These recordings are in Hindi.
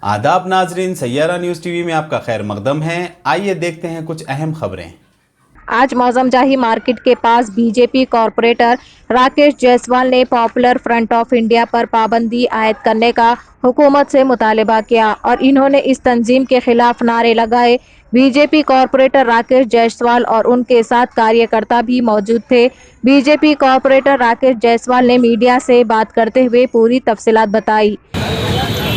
आदाब नाजरीन, सैयारा न्यूज़ टीवी में आपका खैर मकदम है। आइए देखते हैं कुछ अहम खबरें। आज मौजमजाही मार्केट के पास बीजेपी कॉरपोरेटर राकेश जायसवाल ने पॉपुलर फ्रंट ऑफ इंडिया पर पाबंदी आयद करने का हुकूमत से मुतालिबा किया और इन्होंने इस तंजीम के खिलाफ नारे लगाए। बीजेपी कॉरपोरेटर राकेश जायसवाल और उनके साथ कार्यकर्ता भी मौजूद थे। बीजेपी कॉरपोरेटर राकेश जायसवाल ने मीडिया से बात करते हुए पूरी तफसीलात बताई।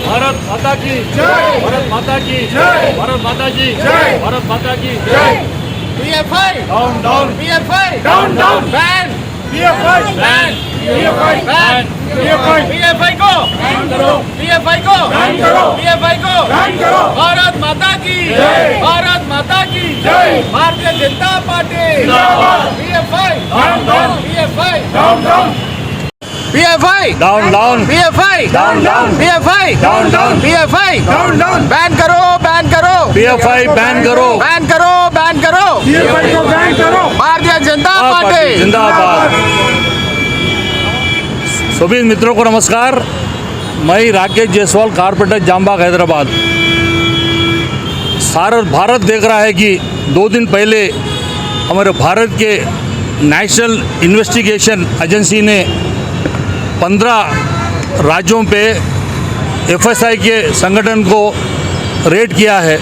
भारत माता की जय, भारत माता की जय, भारत माता की जय, भारत माता की जय। PFI down down, PFI down down, ban PFI ban, PFI ban, PFI को बैन करो, PFI को बैन करो, PFI को बैन करो। भारत माता की जय, भारत माता की जय, भारतीय जनता पार्टी जिंदाबाद। PFI down down, PFI down down, PFI down down, PFI down down, PFI down down, PFI down down, ban करो PFI बैन करो, बैन करो PFI को बैन करो। भारतीय जनता पार्टी जिंदाबाद। सभी मित्रों को नमस्कार। मैं राकेश जायसवाल, कारपेटर, जामबाग, हैदराबाद। सारा भारत देख रहा है कि 2 दिन पहले हमारे भारत के नेशनल इन्वेस्टिगेशन एजेंसी ने 15 राज्यों पे FSI के संगठन को रेड किया है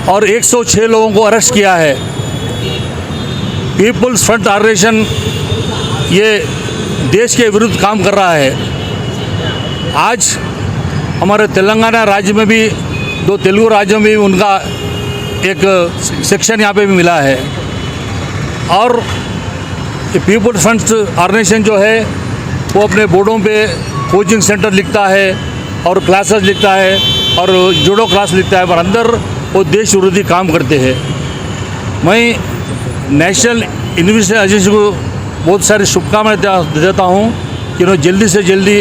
और 106 लोगों को अरेस्ट किया है। पीपुल्स फ्रंट ऑर्गेनाइजेशन ये देश के विरुद्ध काम कर रहा है। आज हमारे तेलंगाना राज्य में भी 2 तेलुगु राज्यों में भी उनका एक सेक्शन यहाँ पे भी मिला है। और पीपुल्स फ्रंट ऑर्गेनाइजेशन जो है वो अपने बोर्डों पे कोचिंग सेंटर लिखता है और क्लासेस लिखता है और जूडो क्लास लिखता है, पर अंदर वो देश विरोधी काम करते हैं। मैं नेशनल इन्वेस्टिगेशन एजेंसी को बहुत सारी शुभकामनाएं देता हूँ कि उन्होंने जल्दी से जल्दी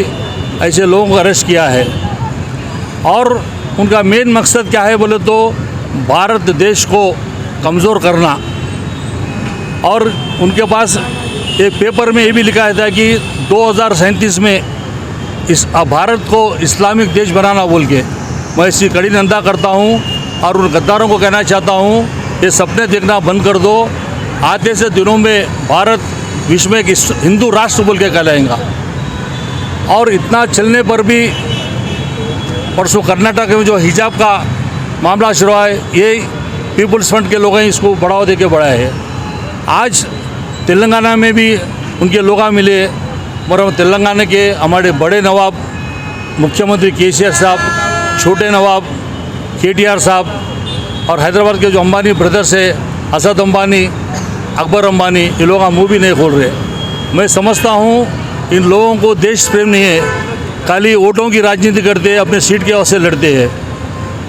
ऐसे लोगों को अरेस्ट किया है। और उनका मेन मकसद क्या है बोले तो भारत देश को कमज़ोर करना। और उनके पास एक पेपर में ये भी लिखा था कि 2037 में इस भारत को इस्लामिक देश बनाना बोल के। मैं इसकी कड़ी निंदा करता हूँ और उन गद्दारों को कहना चाहता हूँ ये सपने देखना बंद कर दो। आते से दिनों में भारत विश्व में एक हिंदू राष्ट्र बोल के कहलाएगा। और इतना चलने पर भी परसों कर्नाटक में जो हिजाब का मामला शुरू है, ये पीपुल्स फ्रंट के लोगों ने इसको बढ़ावा दे के बढ़ाया है। आज तेलंगाना में भी उनके लोग मिले और तेलंगाना के हमारे बड़े नवाब मुख्यमंत्री केसीआर साहब, छोटे नवाब KTR साहब और हैदराबाद के जो अंबानी ब्रदर्स है, असद अंबानी, अकबर अंबानी, ये लोग मुँह भी नहीं खोल रहे। मैं समझता हूँ इन लोगों को देश प्रेम नहीं है, खाली वोटों की राजनीति करते हैं, अपने सीट के वास्ते लड़ते हैं।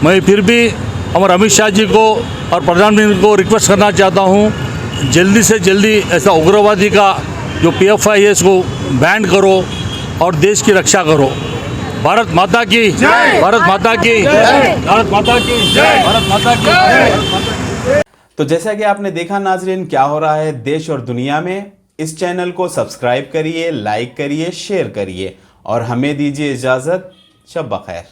मैं फिर भी हमारे अमित शाह जी को और प्रधानमंत्री को रिक्वेस्ट करना चाहता हूँ जल्दी से जल्दी ऐसा उग्रवादी का जो PFI है इसको बैन करो और देश की रक्षा करो। भारत माता की जय, भारत माता की जय, भारत माता की जय, भारत माता की जय। तो जैसा कि आपने देखा नाजरीन, क्या हो रहा है देश और दुनिया में। इस चैनल को सब्सक्राइब करिए, लाइक करिए, शेयर करिए और हमें दीजिए इजाज़त। शब बखैर।